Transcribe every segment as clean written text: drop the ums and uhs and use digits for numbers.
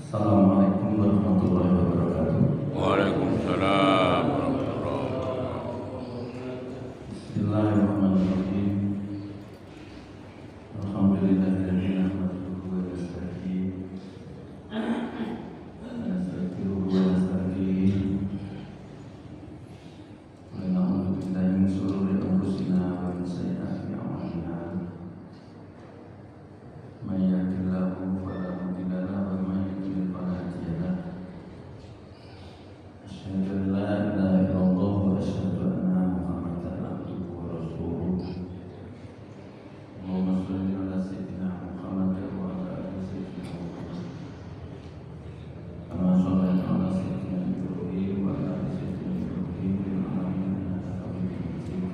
Assalamualaikum warahmatullahi wabarakatuh. Waalaikumsalam warahmatullahi wabarakatuh. Bismillahirrahmanirrahim. Alhamdulillahilladzi nahmaduhu wa nasta'inuhu wa nastaghfiruhu wa nastaghfiruh. Wa na'udzu billahi min shururi anfusina wa min sayyi'ati a'malina. May yahdihillahu fala mudilla lahu wa may yudlil fala hadiya lahu. Asyhadu an la ilaha illallah wa asyhadu anna Muhammadan abduhu wa rasuluh. Allahumma shalli ala sayyidina Muhammad wa ala ali sayyidina Muhammad. Kama shallaita ala sayyidina Ibrahim wa ala ali sayyidina Ibrahim fil alamin innaka Hamidum Majid.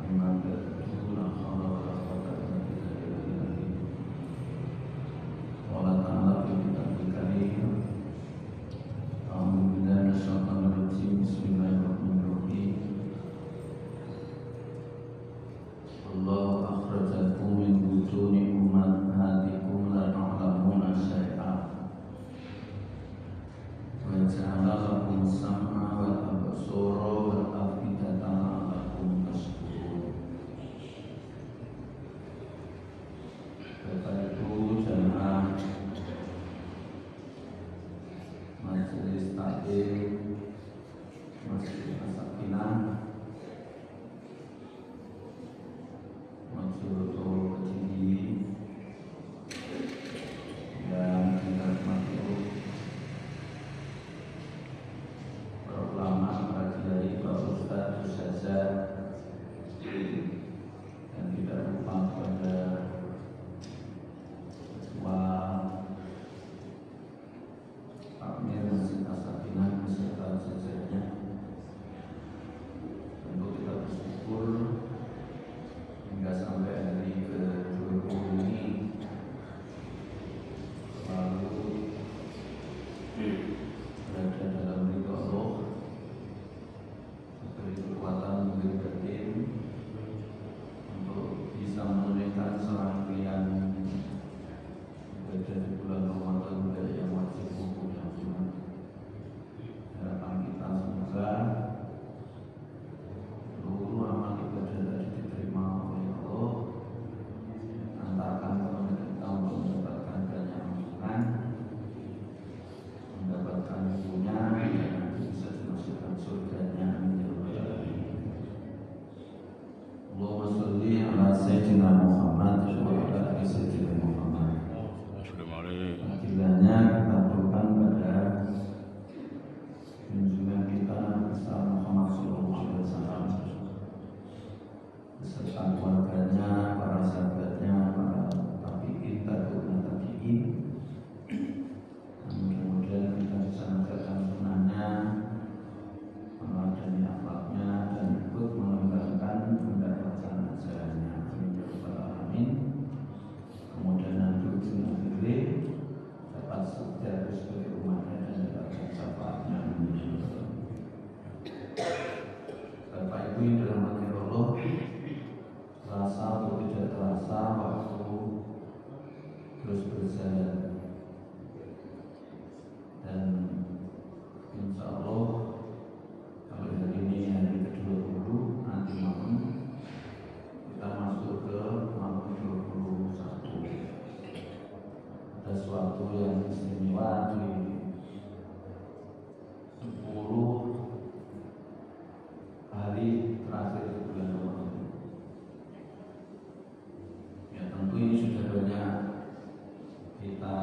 Amma ba'du, la hawla wa la quwwata illa billah. Wa la ta'ala fi kitabul karim. A'udzu billahi minasyaitonir rajim. Bismillahirrahmanirrahim. Wallahu akhrajakum min butuni ummahatikum la ta'lamuna syai'an. Wa ja'ala lakum sam'a wal absara wal afidata la'allakum tashkurun. Bapak Ibu jamaah Majelis Taklim Masjid As-Sakinah Majelis Kediri dan kita hormati para ulama, para kiai, para ustaz, ustazah, dan tidak lupa kepada ketua Takmir Masjid As-Sakinah beserta jajarannya. Tentu kita bersyukur hingga sampai hari ke-20 ini selalu berada dalam ridho Allah, diberi kekuatan, diberi batin untuk bisa menunaikan serangkaian ibadah di bulan Ramadan, baik yang wajib maupun yang sunat. Harapan kita semoga seluruh amal ibadah tadi diterima oleh Allah, antarkan kepada kita untuk mendapatkan banyak ampunan, mendapatkan ridhonya, dan nanti bisa dimasukkan surganya. Amin ya rabbal alamin. Allahumma sholli ala sayyidina Muhammad wa ala ali sayyidina Muhammad. Assalamualaikum. Akhirnya kita doakan pada junjungan kita besar Muhammad sallallahu alaihi wasallam beserta keluarganya, para sahabatnya, para tabi'in, tabi'ut tabi'in. Mudah-mudahan kita bisa menegakkan sunnahnya, meneladani akhlaknya, dan ikut mengembangkan bacaan ajarannya. Amin ya rabbal alamin. Kemudian nanti ujung akhirnya dapat sejajar sebagai umatnya dan mendapatkan syafaatnya. Amin ya rabbal alamin. Bapak Ibu yang dirahmati Allah, terasa atau tidak terasa waktu terus berjalan, dan insya Allah kalau hari ini hari ke-20, nanti malam kita masuk ke malam 21. Ada sesuatu yang istimewa di 10 hari terakhir di bulan Ramadan. Ya tentu ini sudah banyak kita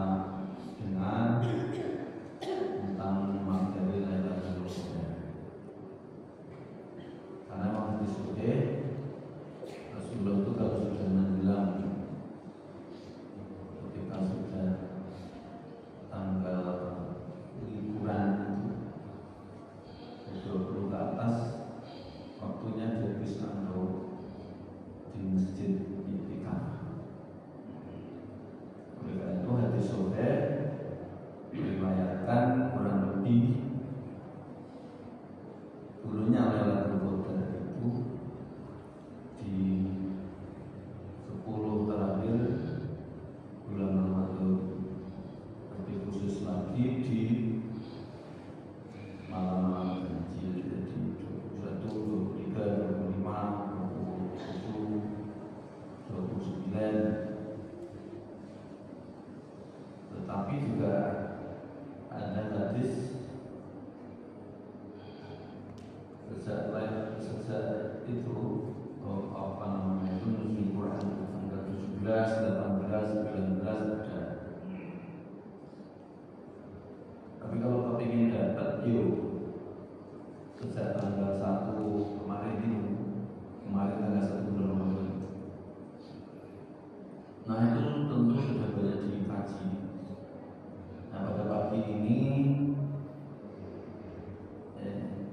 sejak itu apa namanya itu nuzul Quran tanggal 17, 18, 19 ada. Tapi kalau kepingin dapat yuk sejak tanggal 1 kemarin tanggal 1 bulan Ramadan. Nah itu tentu sudah banyak dikaji. Nah pada pagi ini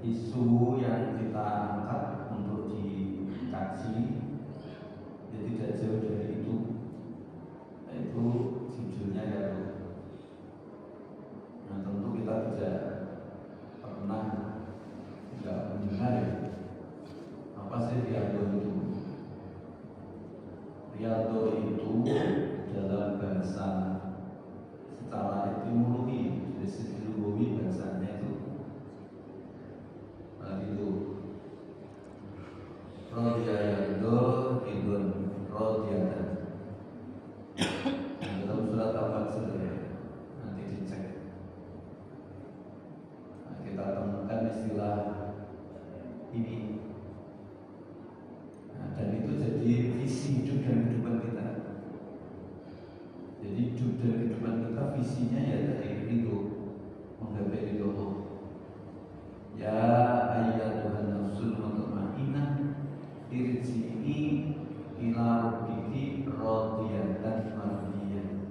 isu yang kita angkat untuk dikaji ya tidak jauh dari itu, yaitu judulnya yaitu. Nah tentu kita tidak pernah tidak mendengar ya, apa sih riyadhah itu? Riyadhah itu dalam bahasa secara etimologi, dari segi lugawi bahasanya itu Rodiyayadho idun Rodiyatan. Nah, dalam surat Al-Fatsir ya, nanti dicek. Nah, kita temukan istilah ini. Nah, dan itu jadi visi hidup dan kehidupan kita. Jadi hidup dan kehidupan kita visinya ya dari itu menggapai ridho Allah. Ya ayyatuhan nafsul mutmainnah irji'i ila rabbiki radiyatan mardiyah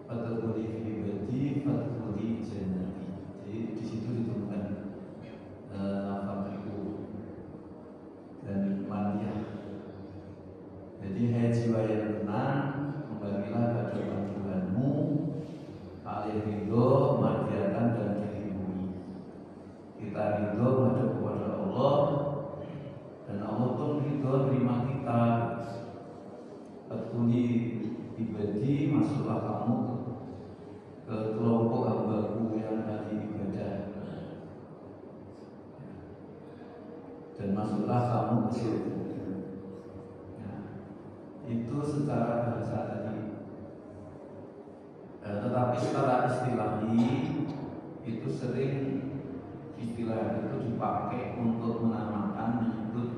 fadkhuli fi ibadi fadkhuli jannati. Jadi di situ ditemukan nafsu dan mardiyah. Jadi hai jiwa yang tenang, kembalilah pada Tuhanmu, alih ridho, mardiyatan dan kita ridho menghadap kepada Allah dan Allah pun ridho terima kita. Fadkhuli ibadi, masuklah kamu ke kelompok hamba-Ku yang ahli ibadah, dan masuklah kamu ke surga. Nah, itu secara bahasa tadi. Tetapi secara istilahi itu sering istilah itu dipakai untuk menamakan menyebut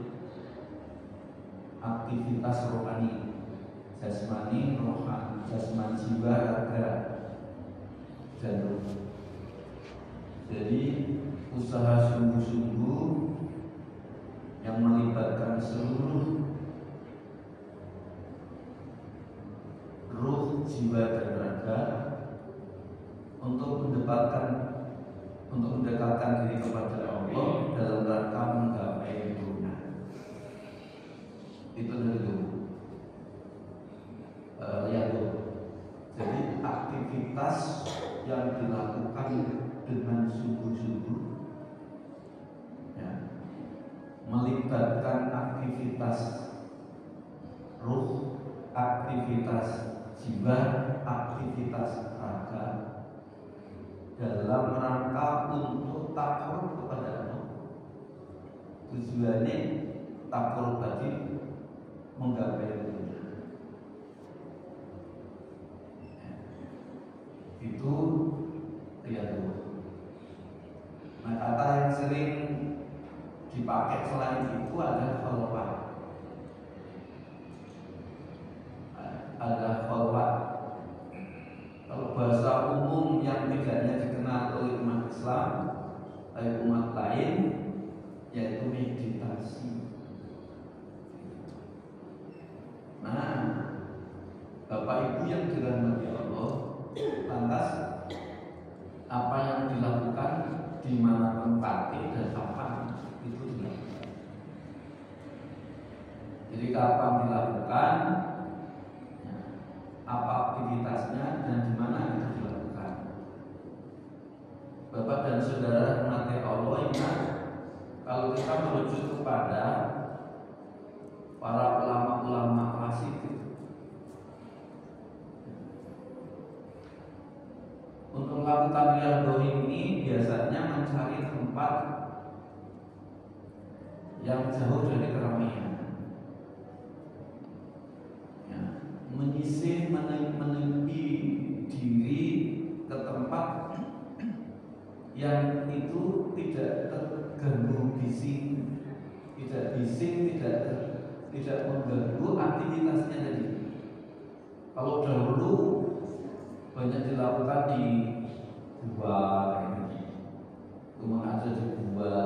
aktivitas rohani, jasmani, rohani, jasmani, jiwa, raga, dan ruh. Jadi usaha sungguh-sungguh yang melibatkan seluruh ruh, jiwa, dan raga untuk mendekatkan diri kepada Allah dalam rangka menggapai dunia. Itu dulu riyadhah. Jadi aktivitas yang dilakukan dengan sungguh-sungguh ya, melibatkan aktivitas ruh, aktivitas jiwa, aktivitas raga dalam rangka untuk takarrub kepada Allah. Tujuannya takarrub tadi menggapai dunia. Itu riyadhah. Nah, kata yang sering dipakai selain itu ada khalwat. Ada khalwat. Kalau bahasa umum yang tidaknya dikenal oleh umat Islam, oleh umat lain, yaitu meditasi. Nah, Bapak Ibu yang dirahmati Allah, lantas apa yang dilakukan di mana tempatnya dan kapan itu dilakukan. Jadi kapan dilakukan, apa aktivitasnya, dan di mana itu dilakukan. Bapak dan saudara rahmati Allah, ingat kalau kita merujuk kepada para ulama-ulama klasik, untuk melakukan riyadhah ini biasanya mencari tempat yang jauh dari keramaian, ya, menyisih, menepi diri ke tempat yang itu tidak terganggu bisik bising, tidak mengganggu aktivitasnya tadi. Kalau dahulu banyak dilakukan di gua, rumah aja di gua.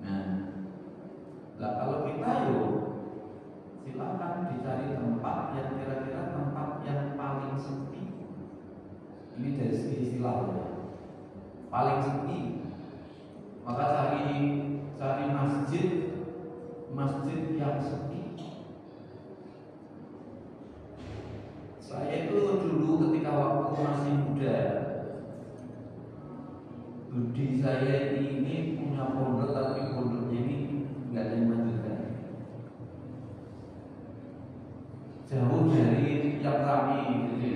Nah, kalau kita silakan dicari tempat yang kira-kira tempat yang paling sepi. Ini dari segi istilah ya. Paling sepi. Maka cari masjid yang sepi. Saya itu dulu ketika waktu masih muda, budi saya ini punya pondok, tapi pondoknya ini nggak ada yang lanjutkan. Jauh dari yang kami, jadi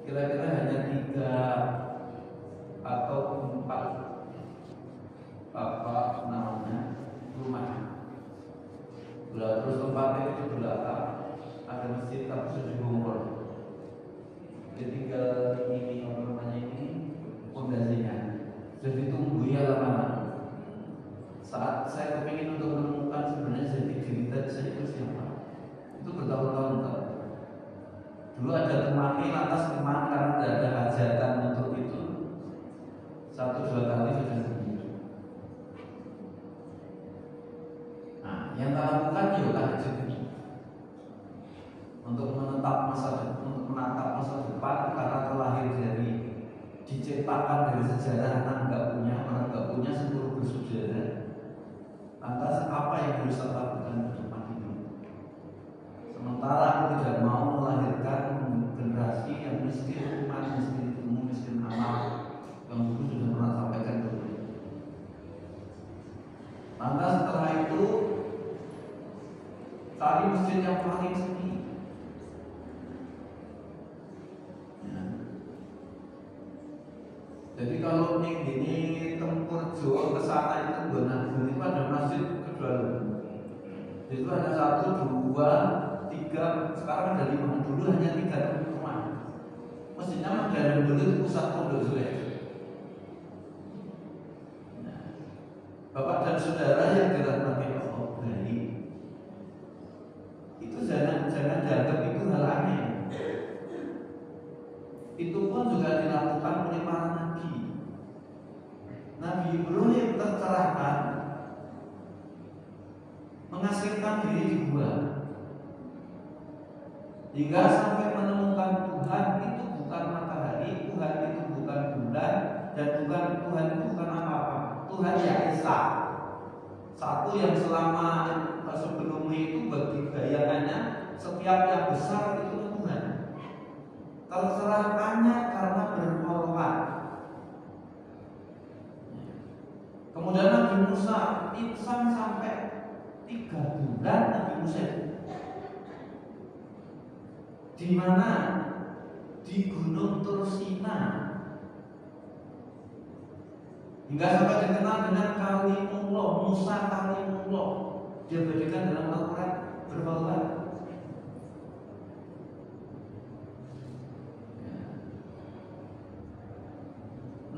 kira-kira hanya 3 atau 4 rumah. Terus tempatnya itu belakang ada masjid tapi sudah dibongkar. Jadi tinggal ini fondasinya sudah ditunggu ya lama. Saat saya kepingin untuk menemukan sebenarnya cerita saya itu siapa, itu bertahun-tahun. Dulu ada temani lantas karena tidak ada hajatan untuk itu 1-2 kali sudah sendiri. Nah, yang kita lakukan ya tahajud untuk menatap masa depan karena terlahir dari diciptakan dari sejarah orang nggak punya seluruh bersaudara. Lantas apa yang harus saya lakukan ke depan ini? Sementara aku tidak mau melahirkan generasi yang miskin iman, miskin ilmu, miskin amal, yang dulu sudah pernah sampaikan dulu. Lantas setelah itu cari masjid yang paling sepi. Jadi kalau ini tempur Jawa ke sana itu benar-benar itu ada masjid kedua. Itu ada 1, 2, 3, sekarang ada 5. Dulu hanya 3 rumah. Masjidnya dari dulu itu pusat pondok Zulek. Nah, Bapak dan saudara yang dirahmati Allah sekalian, itu jangan dianggap itu hal aneh. Itu pun juga dilakukan oleh para nabi. Nabi Ibrahim tercerahkan mengasingkan diri di gua hingga sampai menemukan Tuhan itu bukan matahari, Tuhan itu bukan bulan, dan Tuhan itu bukan apa-apa. Tuhan ya Esa, satu yang selama sebelumnya itu bagi bayangannya setiap yang besar itu Tuhan. Terserahkannya karena berkorban. Kemudian Nabi Musa pingsan sampai 3 bulan. Nabi Musa di mana? Di Gunung Tursina, hingga sampai dikenal dengan Kalimullah, Musa Kalimullah. Dia berikan dalam Al-Quran berbahagia.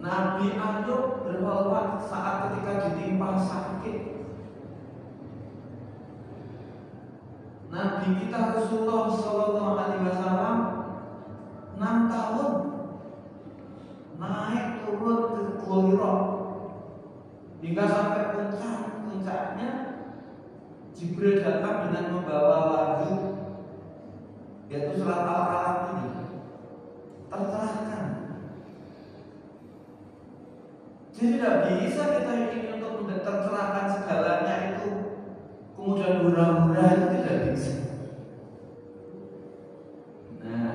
Nabi Ayub berwafat saat ketika ditimpa sakit. Nabi kita Rasulullah Sallallahu Alaihi Wasallam 6 tahun naik turun ke Gua Hira hingga sampai puncaknya Jibril datang dengan membawa wahyu, yaitu surat Al-Alaq ini. Tercerahkan. Jadi tidak bisa kita ingin untuk tercerahkan segalanya itu kemudian hura-hura, itu tidak bisa. Nah,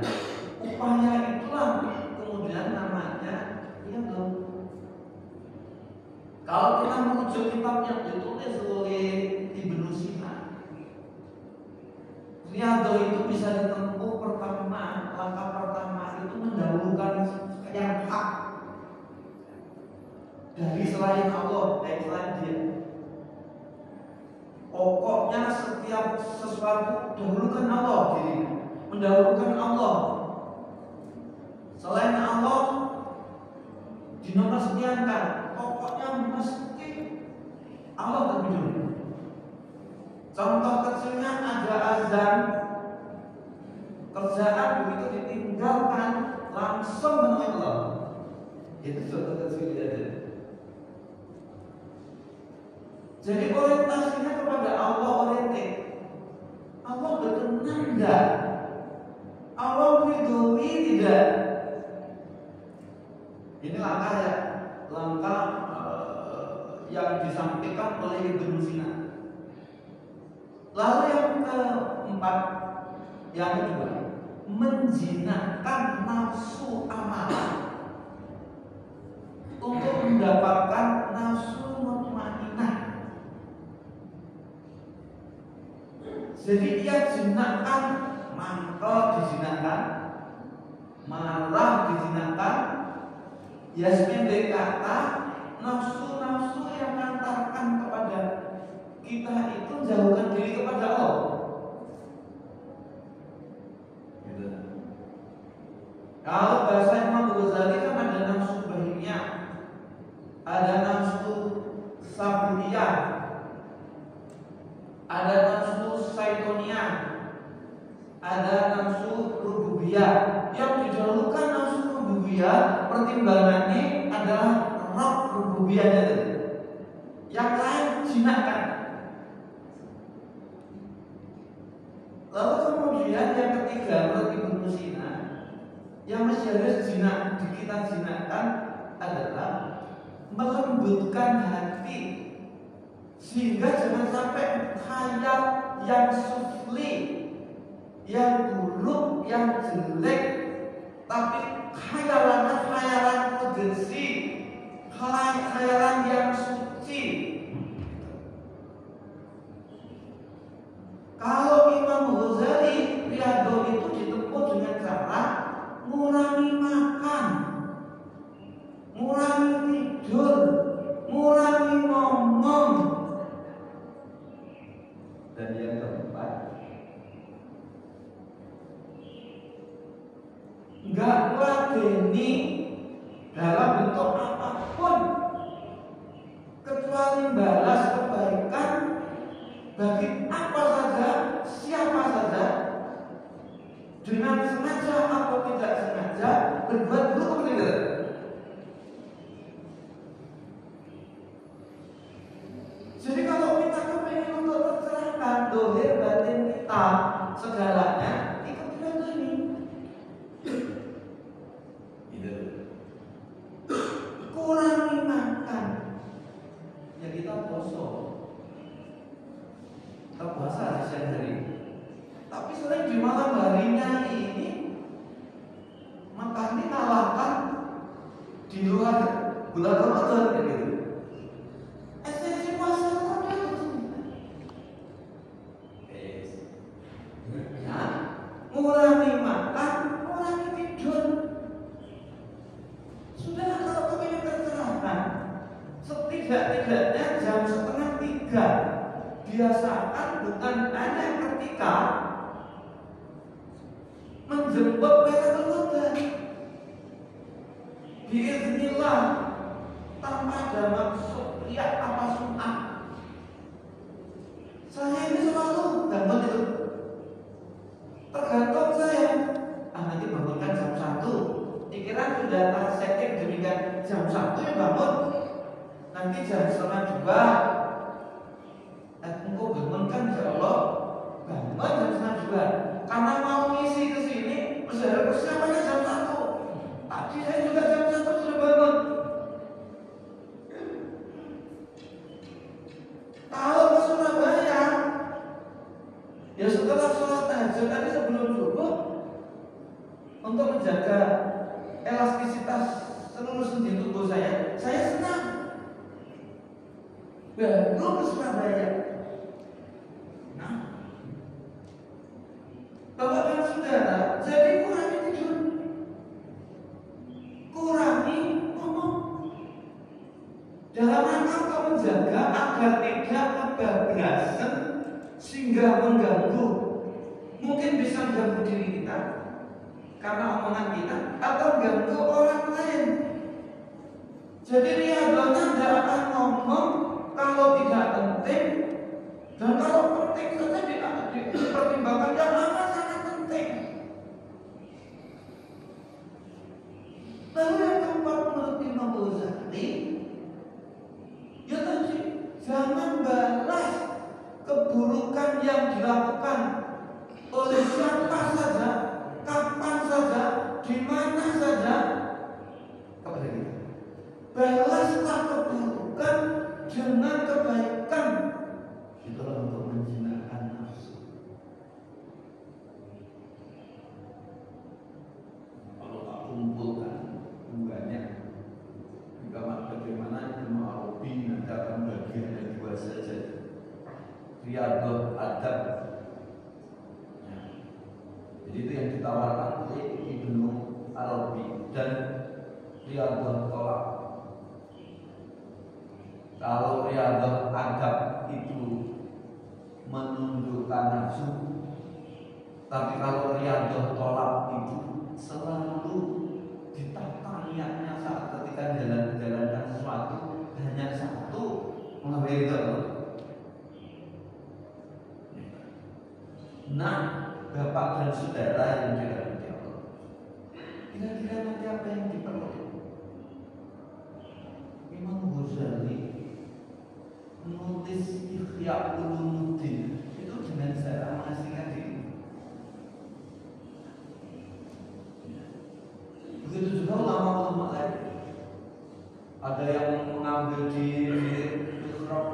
upaya itulah kemudian namanya riyadhah. Kalau kita merujuk kitab yang ditulis oleh Ibnu Sina, riyadhah itu bisa ditempuh pertama, langkah pertama itu mendahulukan yang hak dari selain Allah, dari selain Dia. Pokoknya setiap sesuatu dahulukan Allah, mendahulukan Allah. Selain Allah dinomor sekian kan, pokoknya mesti Allah lebih dulu. Contoh kecilnya ada azan, kerjaan begitu ditinggalkan langsung menemui Allah. Itu contoh kecilnya aja. Jadi orientasinya kepada Allah, oriented. Allah berkenan enggak? Allah ridhoi tidak? Ini langkah ya, langkah yang disampaikan oleh Ibnu Sina. Lalu yang keempat, yang kedua, menjinakkan nafsu amarah untuk mendapatkan nafsu mutmainnah. Jadi dia jinakkan, mangkel dijinakkan, marah dijinakkan, ya sependek kata nafsu-nafsu yang mengantarkan kepada kita itu jauhkan diri kepada Allah. Gitu. Kalau bahasa Imam Ghazali kan ada nafsu bahimiyah, ada nafsu sabuniyah, ada nafsu syaitoniah, ada nafsu rububiyah. Yang didahulukan nafsu rububiyah, pertimbangannya adalah roh rububiyahnya itu. Yang lain jinakkan. Lalu kemudian yang ketiga, menurut Ibnu Sina, yang mesti harus kita jinakkan adalah melembutkan hati, sehingga jangan sampai khayal yang sufli, yang buruk, yang jelek, tapi khayalan kudsi, khayalan yang suci. Kalau Imam Ghazali riyadhah itu ditempuh dengan cara ngurangi makan, ngurangi tidur, ngurangi ngomong. Dan yang keempat, enggak ladeni dalam bentuk apapun kecuali balas kebaikan bagi apa saja, siapa saja, dengan sengaja atau tidak sengaja berbuat buruk tidak. Jadi kalau kita kepingin untuk tercerahkan dohir batin kita segalanya, ikut kita ini. Kurangi makan, ya kita poso, kita puasa di siang hari. Tapi selain di malam harinya ini makannya kalahkan di luar bulan Ramadan gitu. Esensi puasa itu ada ya, ngurangi makan, ngurangi tidur. Sudah kalau kepingin tercerahkan, setidak-tidaknya jam 2:30 biasakan, bukan hanya ketika menjemput Lailatul Qadar biiznillah, tanpa ada maksud riak apa sum'ah. Saya ini selalu bangun itu tergantung saya. Nanti bangunkan jam 1, pikiran sudah tersetting demikian, jam 1 ya bangun, nanti jam 1:30 engkau bangunkan ya Allah, bangun jam 1:30. Karena mau ngisi ke sini, harus persiapannya jam 1. Tadi saya juga jam 1 sudah bangun. Kalau ke Surabaya, ya setelah sholat tahajud tadi sebelum subuh, untuk menjaga elastisitas seluruh sendi tubuh saya senang. Baru ke Surabaya. Nah, Bapak dan Saudara, jadi kurangi tidur, kurangi ngomong, dalam rangka untuk menjaga agar tidak kebablasan sehingga mengganggu, mungkin bisa mengganggu diri kita karena omongan kita atau mengganggu orang lain. Jadi riyadhahnya tidak akan ngomong kalau tidak penting, dan kalau penting saja dipertimbangkan yang mana sangat penting. Lalu yang keempat menurut Imam Ghazali, ya tadi jangan balas keburukan yang dilakukan oleh siapa saja, kapan saja, di mana saja kepada kita. Balaslah keburukan dengan kebaikan. Itulah untuk menjinakkan nafsu. Kalau tak kumpulkan banyak, bagaimana Ibnu Arabi nanti akan bagian dari dua saja. Riyadhah adab. Jadi itu yang ditawarkan oleh Ibnu Arabi dan riyadhah tolak. Kalau riyadhah adab itu menundukkan nafsu, tapi kalau riyadhah tolak itu selalu ditata niatnya saat ketika jalan-jalankan sesuatu hanya satu, mengambil itu. Nah, Bapak dan saudara yang dirahmati Allah, kira-kira nanti apa yang diperlukan? Imam Ghazali menulis Ihya Ulumuddin itu dengan cara mengasingkan diri. Begitu juga ulama-ulama lain. Ada yang mengambil di mihrab,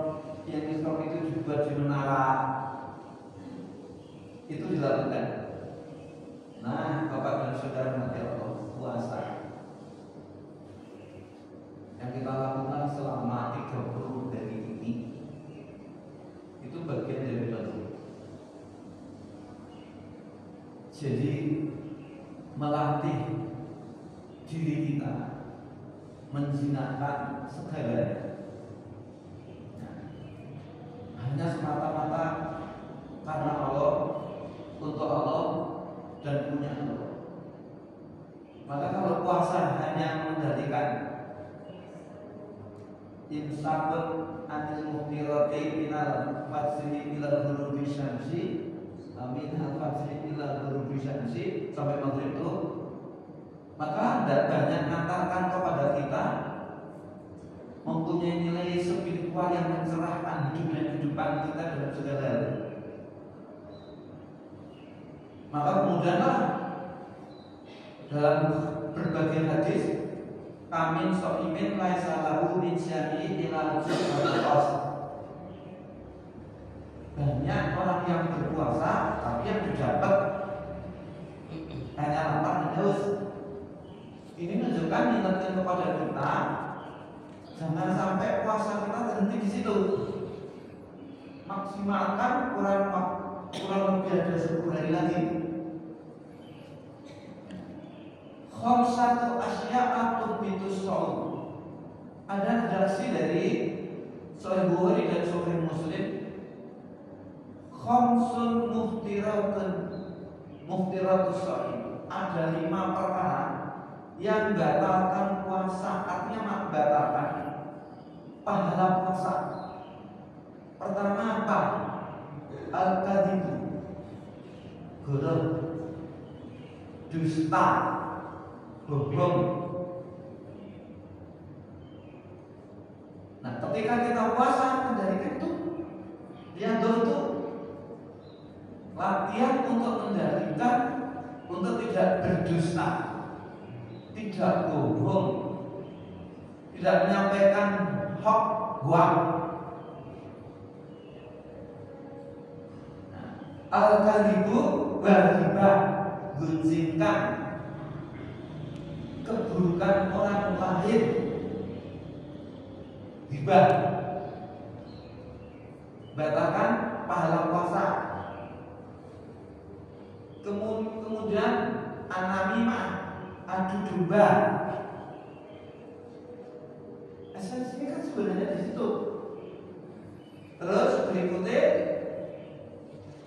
yang mihrab itu dibuat di menara. Itu dilakukan. Nah, Bapak dan saudara mati Allah, puasa yang kita lakukan selama 30 hari ini itu bagian dari batu. Jadi melatih diri kita menjinakkan segalanya. Hanya semata-mata karena Allah, untuk Allah dan punya Allah. Maka kalau puasa hanya menjadikan imsakun anil muhtirati minal fajri ilal ghurubi syamsi, minal fajri ilal ghurubi syamsi sampai maghrib itu, maka Anda banyak mengantarkan kepada kita mempunyai nilai spiritual yang mencerahkan hidup dan kehidupan kita dalam segala hal. Maka kemudianlah dalam berbagai hadis, kamin so'imin laisa lahu min syai'in illa al-qas. Banyak orang yang berpuasa tapi yang didapat hanya lapar dan haus. Ini menunjukkan ingatkan kepada kita, jangan sampai puasa kita berhenti di situ. Maksimalkan kurang lebih ada 10 hari lagi. Khamsatu asya'a tubitus shaum. Ada redaksi dari Sahih Bukhari dan Sahih Muslim. Khamsun muftiratus shaum. Ada 5 perkara yang batalkan puasa, artinya membatalkan pahala puasa. Pertama apa? Al-kadhibu, goroh, dusta, bohong. Nah, ketika kita puasa mengendalikan itu, riyadhah itu latihan untuk mengendalikan, untuk tidak berdusta, tidak bohong, tidak menyampaikan hoax. Al-kadhibu wal ghibah, gunjingkan keburukan orang lain, ghibah, batalkan pahala puasa. Kemudian an-namimah, adu domba. Esensinya kan sebenarnya di situ. Terus berikutnya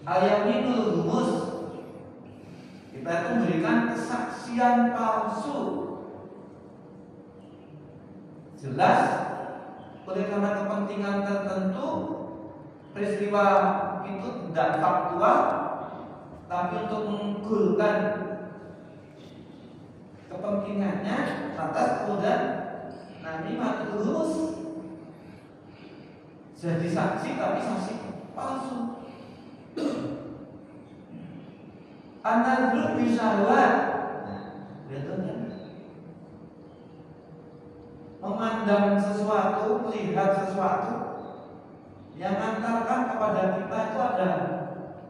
al-yaminul ghumus. Kita itu memberikan kesaksian palsu. Jelas oleh karena kepentingan tertentu peristiwa itu tidak faktual, tapi untuk mengunggulkan kepentingannya, lantas kemudian nanti mati lurus jadi saksi tapi saksi palsu. An-nadru bisyahwat, memandang sesuatu, melihat sesuatu yang mengantarkan kepada kita itu ada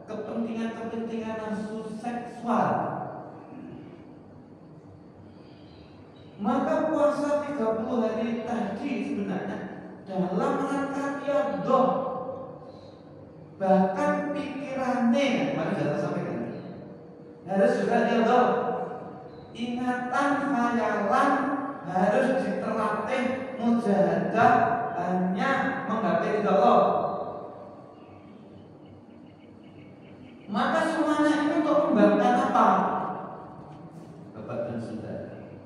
kepentingan-kepentingan nafsu seksual. Maka puasa 30 hari tadi sebenarnya dalam rangka riyadhah, bahkan pikirannya, mari kita sampaikan, harus juga riyadhah, ingatan, khayalan harus diterlatih, mujahadah hanya menggapai ridha Allah. Maka semuanya ini untuk membangkitkan apa? Bapak dan saudara,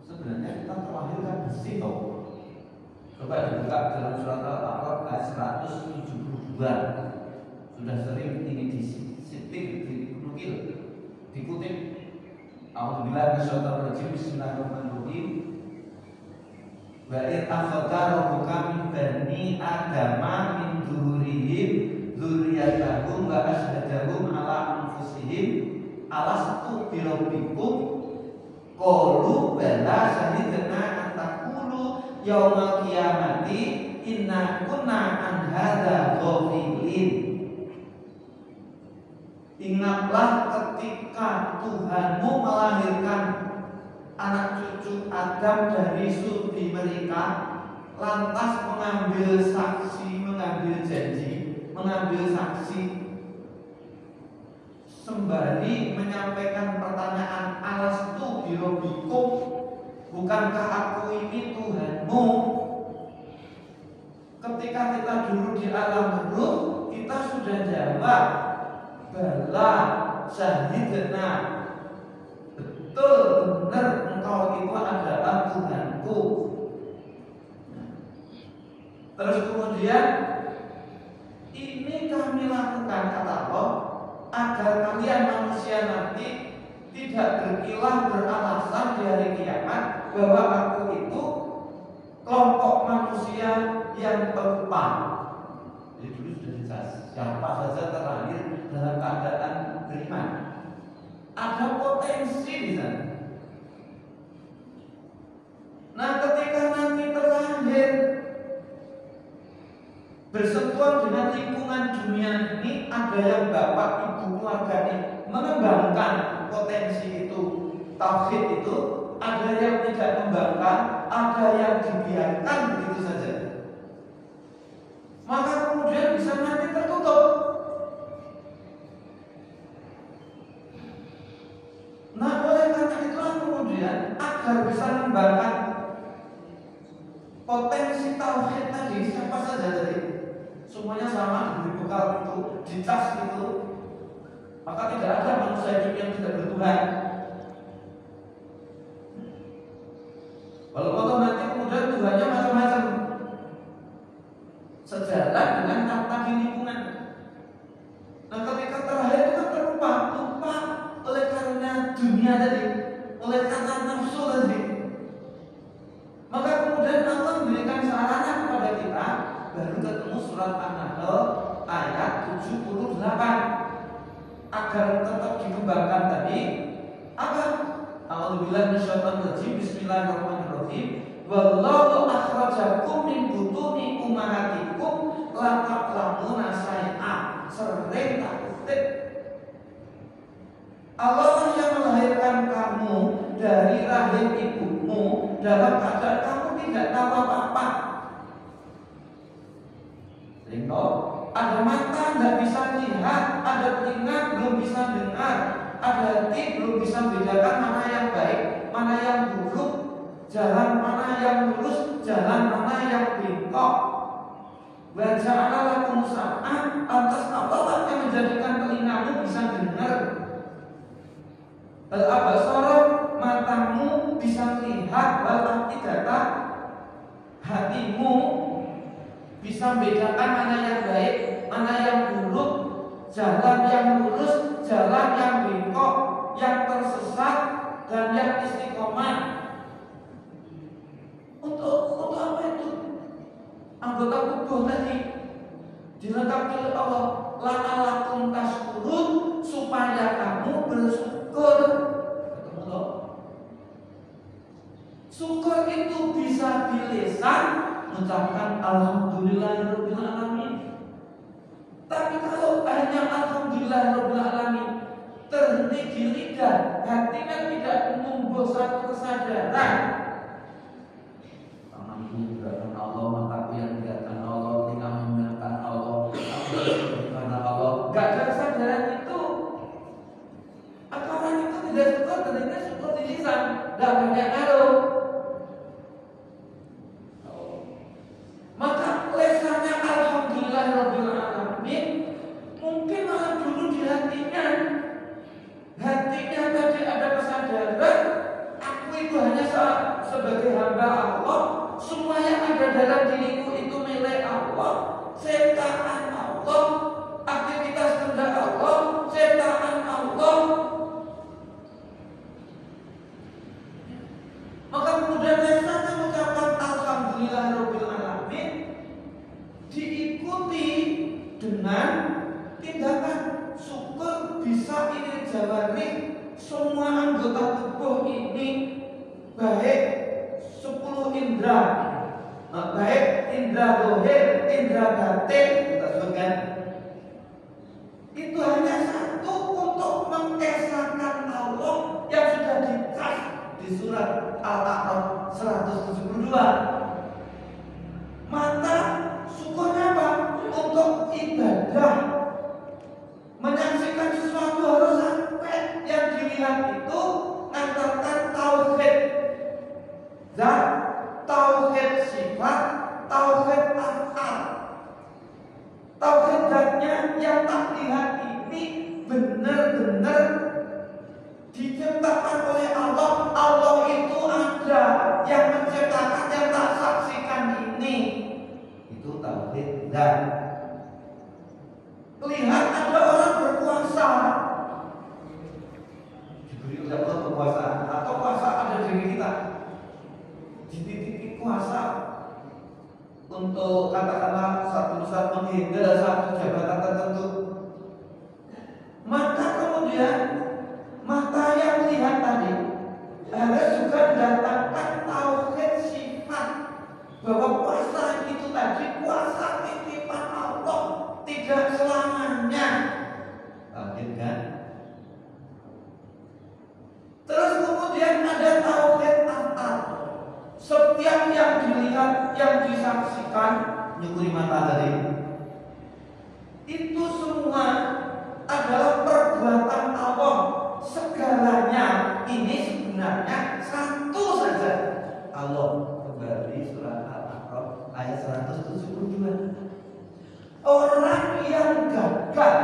sebenarnya kita terlahirkan bersih toh. Coba dibuka dalam surat Al-A'raf ayat 172. Sudah sering ini disitik, dinukil, dikutip. A'udzubillahi minasyaitonir rajim. Bismillahirrahmanirrahim. Wa in akhadha rabbuka min bani adama min dzurriyyihim dzurriyyatahum wa asyhadahum ala anfusihim alastu bi rabbikum qalu bala syahidna an taqulu yaumal qiyamati inna kunna an hadza ghafilin. Ingatlah ketika Tuhanmu melahirkan anak cucu Adam dari sulbi mereka, lantas mengambil saksi, mengambil janji, mengambil saksi, sembari menyampaikan pertanyaan, alastu bi rabbikum, bukankah aku ini Tuhanmu? Ketika kita dulu di alam ruh, kita sudah jawab, bala syahidna, betul benar engkau itu adalah Tuhanku. Terus kemudian ini kami lakukan, kata Allah, agar kalian manusia nanti tidak berkilah beralasan di hari kiamat bahwa aku itu kelompok manusia yang pelupa. Jadi dulu sudah dijelaskan siapa saja terlahir dalam keadaan beriman. Ada potensi di sana. Nah, ketika nanti terlahir bersentuhan dengan lingkungan dunia ini, ada yang bapak ibu keluarga ini mengembangkan potensi itu, tauhid itu, ada yang tidak mengembangkan, ada yang dibiarkan begitu saja. Maka kemudian bisa nanti tertutup. Nah, oleh karena itulah kemudian agar bisa mengembangkan potensi tauhid tadi, siapa saja tadi, semuanya sama, diberi bekal itu, dicas itu, maka tidak ada manusia hidup yang tidak bertuhan. Walaupun nanti kemudian Tuhannya macam-macam, sejalan dengan kata di lingkungan. Nah, ketika terakhir itu kan lupa oleh karena dunia tadi, oleh karena nafsu tadi. Maka kemudian Allah memberikan sarana kepada kita, baru ketemu surat An-Nahl ayat 78, agar tetap dikembangkan tadi apa? A'udzubillahi minasyaitonir rajim. Bismillahirrahmanirrahim. Wallahu akhrajakum min butuni ummahatikum la ta'lamuna syai'a. Sering tak kutip. Allah yang melahirkan kamu dari rahim ibumu dalam keadaan kamu tidak tahu apa-apa. Sehingga ada mata tidak bisa lihat, ada telinga belum bisa dengar, ada hati belum bisa membedakan mana yang baik, mana yang buruk, jalan mana yang lurus, jalan mana yang bengkok. Wa ja'ala lakum sam'an, lantas Allah yang menjadikan telingamu bisa dengar. Al-absara, matamu bisa melihat, wal afidata, hatimu bisa membedakan mana yang baik, mana yang buruk, jalan yang lurus, jalan yang bengkok, yang tersesat, dan yang istiqomah. Untuk apa itu? Anggota tubuh tadi dilengkapi oleh Allah. La'alakum tashkurun, supaya kamu bersyukur. Ketemu loh. Syukur itu bisa di lisan, mengucapkan alhamdulillahirabbil alamin. Tapi kalau hanya alhamdulillahirabbil alamin terhenti di lidah, hatinya tidak menumbuh satu kesadaran. Tanganku gerakan Allah, mataku yang gerakan Allah, telingamu mendengarkan Allah, karena Allah. Gak ada kesadaran itu. Atau orang itu tidak syukur, ternyata syukur di lisan, gak banyak ngaruh. Maka lesannya alhamdulillahirabbil alamin mungkin malah dulu di hatinya. Hatinya tadi ada kesadaran, aku itu hanya sebagai hamba Allah. Semua yang ada dalam diriku itu milik Allah, ciptaan Allah, aktivitas kehendak Allah, ciptaan Allah. Maka kemudian lesannya mengucapkan alhamdulillahirabbil alamin diikuti dengan tindakan syukur. Bisa ini jawari semua anggota tubuh ini, baik 10 indra, baik indra dohir, indra batin, kita sebutkan, itu hanya satu untuk mengesahkan Allah yang sudah dicas di surat Al-A'raf 172. Mata syukurnya apa? Untuk ibadah, menyaksikan sesuatu harus sampai yang dilihat itu ngantarkan tauhid zat, tauhid sifat, tauhid af'al. Tauhid zatnya yang tak lihat ini benar-benar diciptakan oleh Allah. Allah itu ada, yang menciptakan, yang tak saksikan ini. Itu tauhid zat. Lihat ada orang berkuasa, diberi oleh Allah kekuasaan, atau kuasa ada di diri kita, dititipi kuasa untuk katakanlah satu saat menghindar satu jabatan tertentu. Maka kemudian mata yang lihat tadi harus juga mendatangkan tauhid sifat, bahwa kuasa itu tadi kuasa titipan Allah, tidak selamanya. Tauhid kan? Terus kemudian ada tauhid af'al. Setiap yang dilihat, yang disaksikan, nyukuri mata tadi, itu semua adalah perbuatan Allah. Segalanya ini sebenarnya satu saja. Allah, kembali surat Al-A'raf ayat 172. Orang yang gagal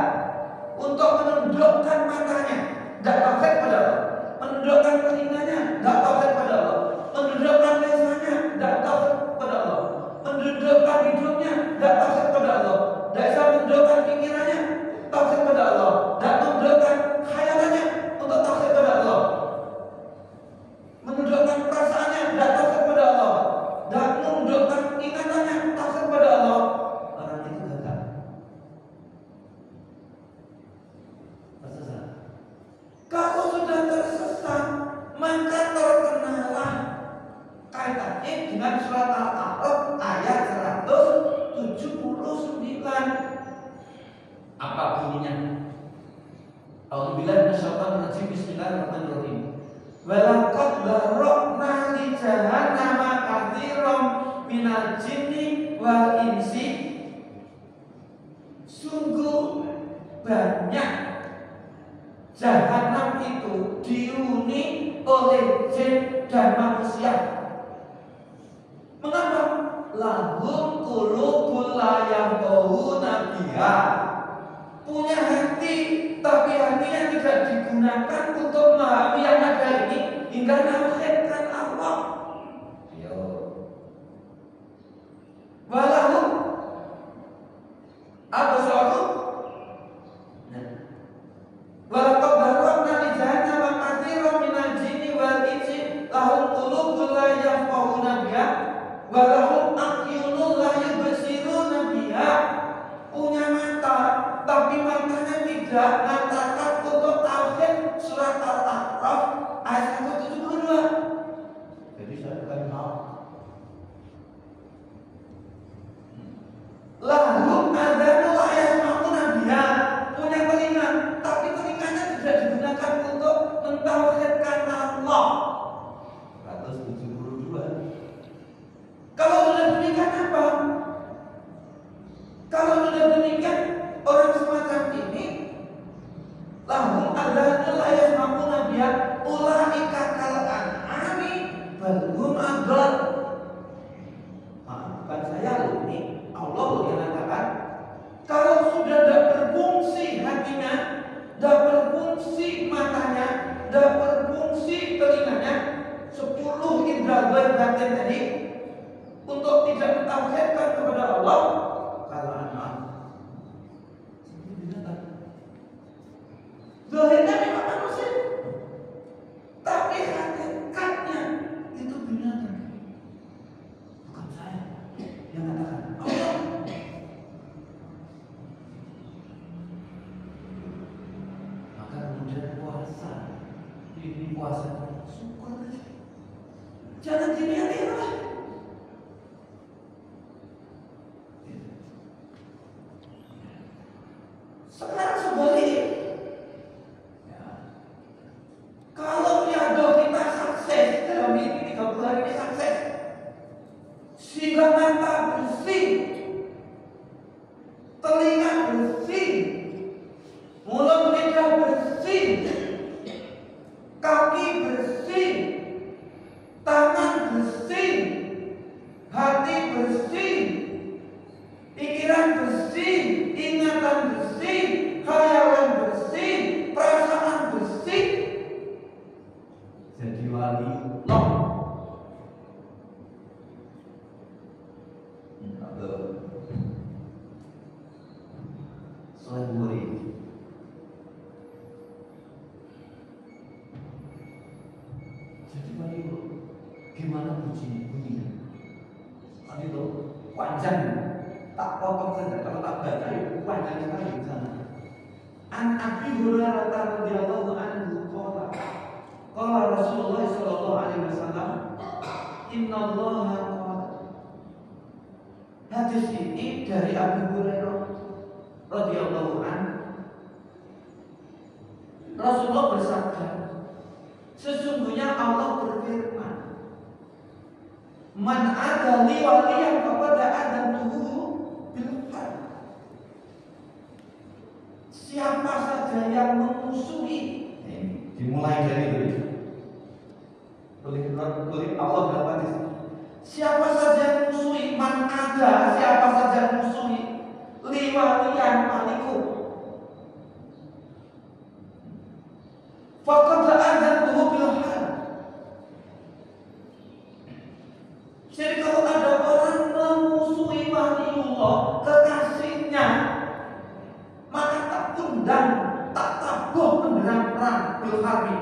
untuk menundukkan matanya, tidak tauhid pada Allah, menundukkan telinganya, tidak tauhid pada Allah, menundukkan lisannya, tidak tauhid pada Allah, menundukkan hidungnya, tidak tauhid pada Allah, tidak bisa menundukkan pikirannya, tauhid pada Allah, tidak menundukkan khayalannya untuk tauhid pada Allah, menundukkan perasaannya, tidak tauhid pada Allah, tidak menundukkan ingatannya, tauhid pada Allah. Orang itu gagal. Tersesat. Kalau sudah tersesat, maka terkenalah kaitannya dengan surat Al-A'raf ayat 179. Apa bunyinya? A'udzubillahi minasyaitonir rajim. Bismillahirrahmanirrahim. Walaqad barokna li jahannama katsiran minal jinni wal insi. Sungguh banyak jahanam itu dihuni oleh jin dan manusia. Mengapa? Lahum qulubul la yafqahuna biha. Punya hati, tapi hatinya tidak digunakan untuk memahami yang ada ini hingga menauhidkan Allah. tidak mengatakan untuk tauhid surat Al-A'raf ayat 172. Jadi saya bukan tahu. Lalu ada ayat Nabiya punya telinga, tapi telinganya tidak digunakan untuk mentauhidkan Allah. 172. Kalau sudah demikian apa? Kalau sudah demikian orang semacam ini, lahum adhanul ayasma'una biha ulaika kal an'ami bal hum adall. Bukan saya loh, ini Allah loh yang mengatakan kalau sudah tidak berfungsi hatinya, tidak berfungsi matanya, tidak berfungsi telinganya, 10 indra batin tadi untuk tidak mentauhidkan kepada Allah, kalau anak binatang. Zahirnya memang manusia, tapi hakikatnya itu binatang. Bukan saya yang katakan Allah. Maka kemudian puasa, ini puasa syukur aja. Jangan dilihat lah. Sekarang sebalik, kalau riado kita sukses dalam ini 30 hari ini sukses, sehingga mata bersih, telinga bersih, mulut lidah bersih, kaki bersih, tangan bersih, hati bersih, pikiran bersih, ingatan bersih, khayalan bersih, perasaan bersih, jadi wali Allah. Soal murid. Jadi wali gimana bunyinya? Kan itu panjang. Tak potong saja, kalau tak baca itu panjang sekali di sana. An Abi Hurairah radhiyallahu anhu qala Rasulullah sallallahu alaihi wasallam innallaha qala. Hadis ini dari Abu Hurairah radhiyallahu anhu. Rasulullah bersabda, sesungguhnya Allah berfirman, man adali waliyan faqad adantuhu. Siapa saja yang memusuhi, dimulai dari itu. Oleh Allah dalam hadis. Siapa saja yang memusuhi, man ada, siapa saja yang memusuhi liwaliyan maliku, faqad adzantuhu bil hal. Jadi kalau ada orang memusuhi waliullah, kekasihnya, maka tak undang, tak tabuh menderang perang bil harbi.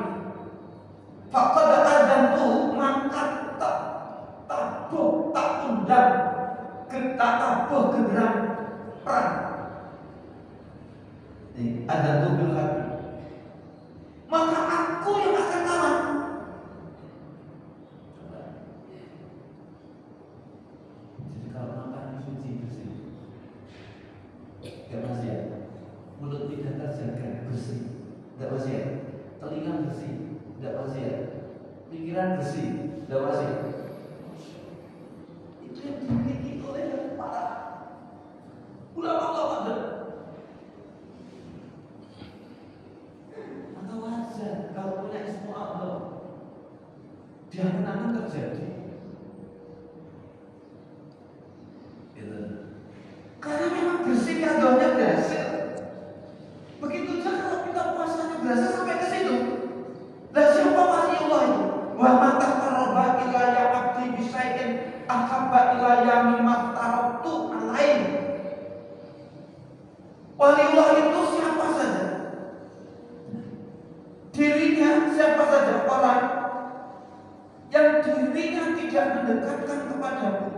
Faqad adzantuhu, maka tak tabuh, tak undang, tak tabuh genderang perang. Ini adzantuhu bil harbi. Maka aku yang akan kalah. Jadi kalau makan suci bersih, gak maksiat. Mulut tidak terjaga bersih, gak maksiat. Telinga bersih, gak maksiat. Pikiran bersih, gak maksiat. Itu yang dimiliki oleh para ulama-ulama. Maka wajar kalau punya ismu Allah, dia menanggung terjadi. Karena memang bersih kadonya berhasil. Begitu juga kalau kita puasanya berhasil sampai ke situ. Dan siapa waliullah itu? Wa ma taqarraba ilayya abdi bisyai'in ahabba ilayya mimma taraktu alaih. Waliullah itu siapa saja? Dirinya siapa saja orang yang dirinya tidak mendekatkan kepadamu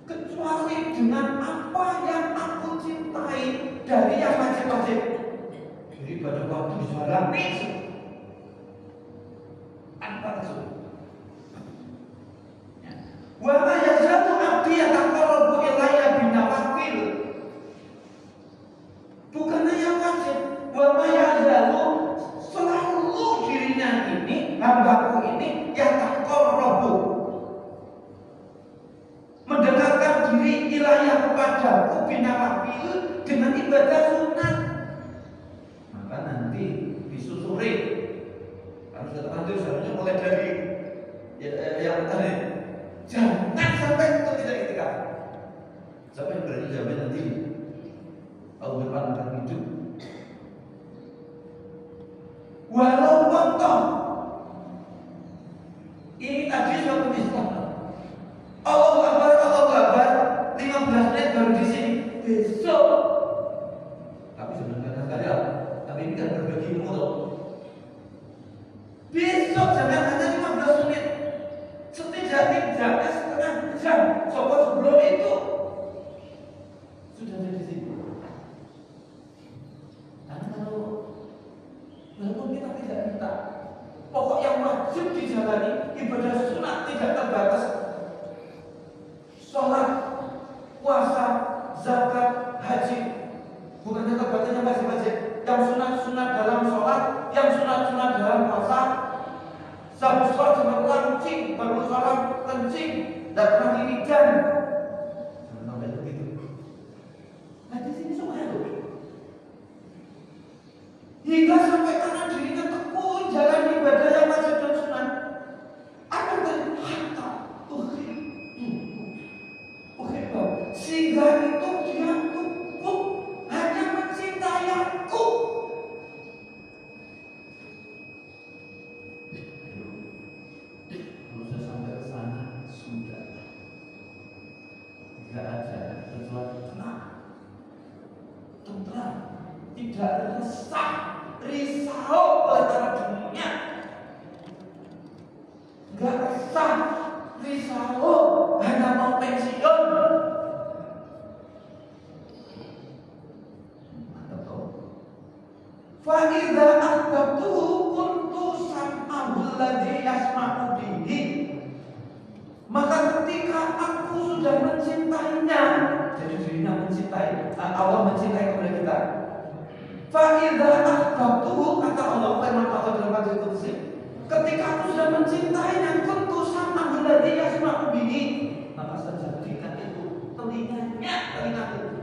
kecuali dengan apa yang aku cintai dari yang wajib-wajib. ibadah waktu dijalani tanpa tersebut. Wa ma yazatu abdi yataqarrabu ilayya binawafil. Bukan hanya wajib, wa ma yazalu, selalu dirinya ini, hambaku ini yataqarrabu, mendekatkan diri ilayya kepadaku binawafil, dengan ibadah sunat. Maka nanti disusuri, harus terlanjur seharusnya mulai dari yang tadi. Jangan sampai itu tidak itikaf. Siapa yang berani jamin nanti tahun depan akan hidup? Walau potong. Ini tadi suatu istilah. Allahu Akbar, 15 menit baru di sini. Besok. Tapi sebenarnya sekali tapi ini kan berbagi ilmu loh. Besok jangan hanya 15 menit. Setidaknya setengah jam. Sebelum itu sudah ada di sini. Karena kalau walaupun kita tidak minta, pokok yang wajib dijalani ibadah sunat tidak terbatas. Sholat, puasa, zakat, haji. Bukan yang terbatasnya wajib-wajib. Yang sunat-sunat dalam sholat, yang sunat-sunat dalam puasa. Sabtu sholat jangan kencing, baru sholat kencing, dan pernah wiridan. Sampai begitu. Nah di sini semua itu. Hingga sampai kanan dirinya tekun jalan ibadah yang wajib dan sunat. Apa yang harta, sehingga itu dia cukup hanya mencintai aku. Kalau saya sampai ke sana sudah tidak ada sesuatu tenang, tidak ada resah, risau oleh karena dunia, nggak resah, risau, hanya mau pensiun. Fa'idha ahbabtuhu kuntu sam'ahu alladhi yasma'u bihi. Maka ketika aku sudah mencintainya, jadi dirinya mencintai, Allah mencintai kepada kita. Fa'idha ahbabtuhu, kata Allah, firman Allah dalam hadis qudsi, ketika aku sudah mencintainya, kuntu sam'ahu alladhi yasma'u bihi, maka saya jadikan itu telingaku.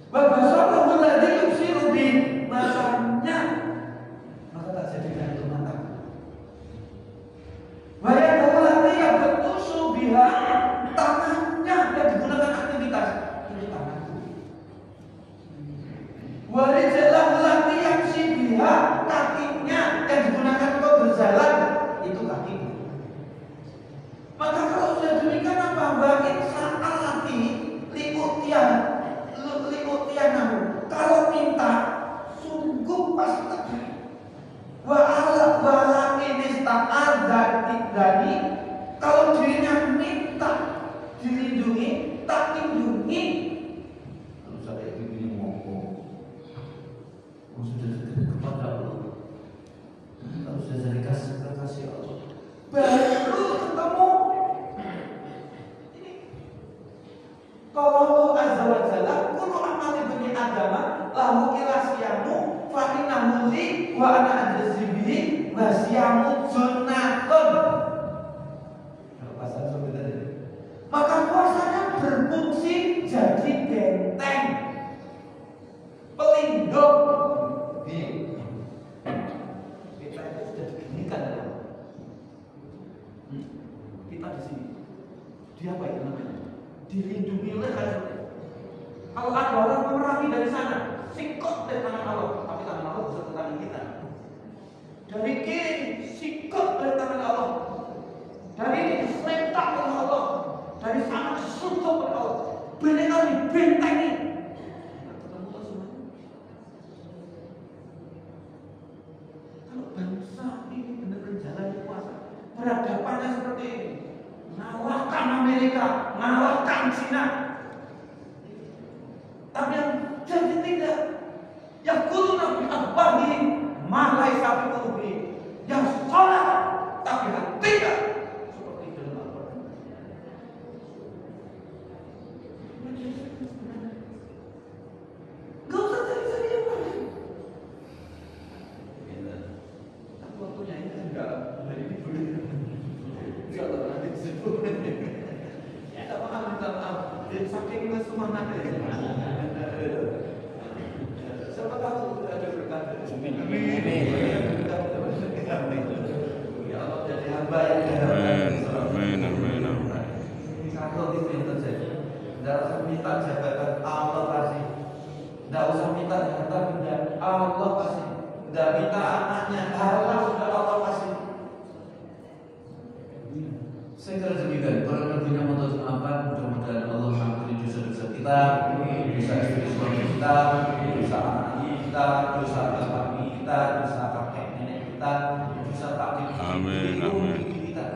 Babasalahu alladhi yubsiru bihi, matanya, maka tak jadikan itu mata. Wa yadahu allati yabtashu biha, tangannya yang digunakan aktivitas, ini tanganku. Wa rijlahu allati yamshi biha, kakinya yang digunakan untuk berjalan, itu kakiku. Maka kalau sudah demikian apa? Wa insa alati liqutian, kalau minta sungguh pasti terjadi. Wa ala ini dari kalau dirinya minta dilindungi, tak lindungi. Kalau saya ini ngomong, sudah kepada Allah. Kalau sudah jadi kasih Allah, baru ketemu. Kalau azza wa jalla kullu amali bani adama lahu ilasiyamu fa innahu li wa ana ajzi bihi wa siyamu sunnatun. Pasal sebenarnya. Maka puasanya berfungsi jadi benteng, pelindung. Kita itu sudah diginikan ya. Kita di sini. Dia apa itu namanya? Dilindungi oleh Allah. Kalau ada orang memerangi dari sana, sikot dari tangan Allah, tapi tangan Allah bisa tangan kita. Dari kiri, sikot dari tangan Allah. Dari ini diselentak oleh Allah. Dari sana disuntuk oleh Allah. Benar dibentengi. Kalau bangsa ini benar-benar jalan puasa, berhadapannya seperti ini. Ngalahkan Amerika, ngalahkan Cina. Tapi yang kita semangat ya. Siapa tahu ada berkat. Amin. Ya Allah jadi hamba yang Amin. Kalau itu yang terjadi, tidak usah minta jabatan, Allah kasih. Tidak usah minta harta benda, Allah kasih. Tidak minta anaknya, Allah sudah Allah kasih. Saya rezeki para nabinya mohon maafkan, mudah-mudahan Allah mengampuni dosa-dosa kita, dosa istri suami kita, dosa anak kita, dosa bapak kita, dosa kakek nenek kita, dosa takdir kita,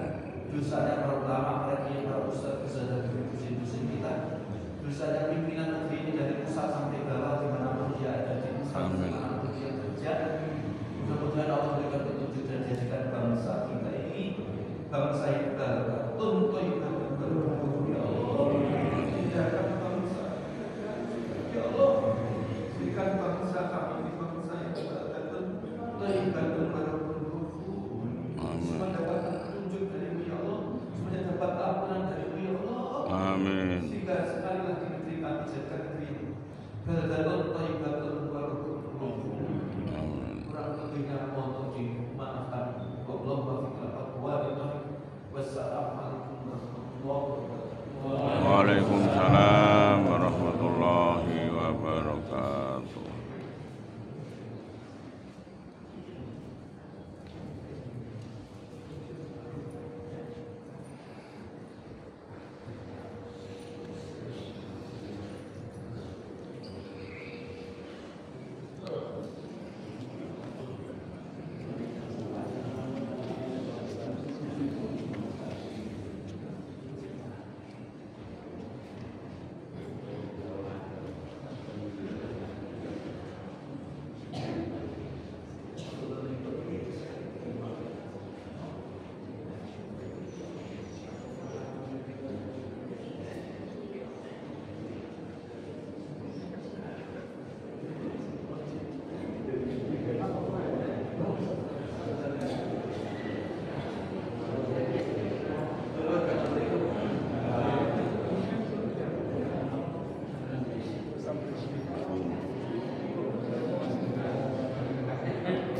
dosanya para ulama, para kiai, para ustaz, dosa dari dosa kita, dosanya pimpinan negeri ini dari pusat sampai bawah dimanapun dia ada di pusat, dimanapun dia kerja. Mudah-mudahan Allah berikan petunjuk dan jadikan bangsa kita ini bangsa yang untuk ya Allah, jadikan bangsa ya Allah, jadikan bangsa kami ini bangsa yang terbaik semua dapat petunjuk dari ya Allah, semua dapat ampunan dari ya Allah. Amin. Sehingga sekali lagi negeri kami jadikan negeri baladan thayyibatun barakatuh. Kurang lebihnya mohon dimaafkan. Wassalamualaikum warahmatullahi wabarakatuh. Waalaikumsalam warahmatullahi